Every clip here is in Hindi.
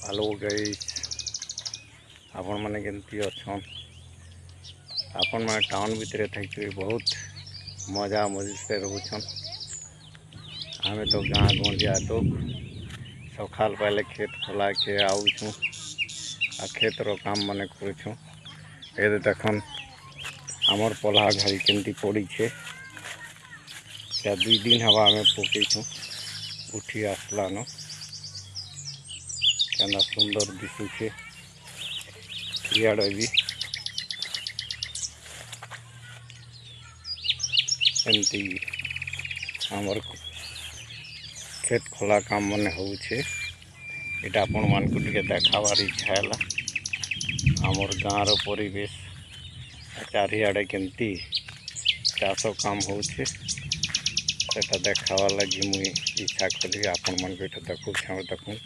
हेलो गाइस, आपण मैंने केमती अच्छन। आपण मैंने टाउन भितर थी बहुत मजा मजी से रोचन। आम तो गाँ गौंडिया दुख सकाल पहले खेत खोला के आऊँ आ खेत रो काम माने करूँ। ये देखन आमर पल्हा घारी केमती पड़ी छे। क्या 2 दिन हवा आम पकईछू उठी आसलान क्या सुंदर दिशुचे। इे भी एमती आमर खेत खोला काम मन होचे। इटा आपण मान को टिके देखाबार इच्छा है। आमर गाँव परिवेश चारिआडे केमती चाष काम होचे सेटा देखावा लगी मुई इच्छा कली। आपण मान को देखु देखुन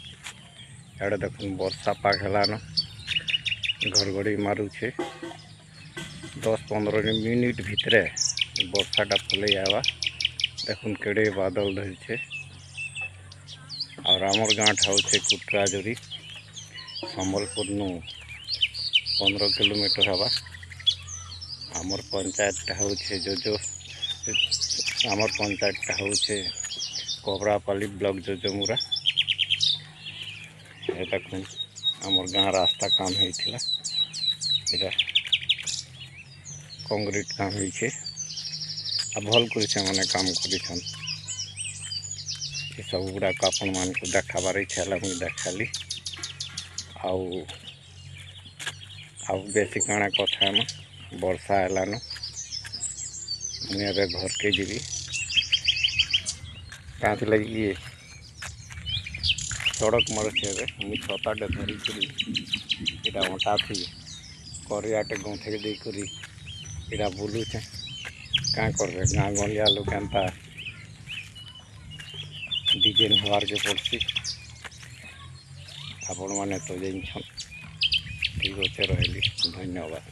इे देखुन वर्षा पाग हेलान घड़घड़ी मारुचे। 10-15 मिनिट भितरे वर्षाटा फुले आवा। देखुन केड़े बादल धरछे। और आमर गाँव ठाउछे कुटराजोरी-sambalpur नु 15 किलोमीटर हवा। आमर पंचायत होचे जो आमर पंचायत होचे कोबरापाली ब्लॉक जोजमुरा। ये देखुन आमर गाँव रास्ता काम होइथिला। इटा कंक्रीट काम होइछे आ भल कर माने काम करिछन। ये सब गुड़ा आपण मान को देखाबार इच्छा है मुझे देखाली। आउ बेसी काଣା कथा में वर्षा हेलान मुझे घर के जीवी क्या लगी सड़क मारे मुझे छताटे धरिकी इटा अटा थी करियाटे गंथे देकर इटा बुलूचे। क्या करबे गाँ गलिया लोग एंता डिजाइन हवार के पड़सी। आपण मैंने तो जानछन। ठीक अच्छे रही। धन्यवाद।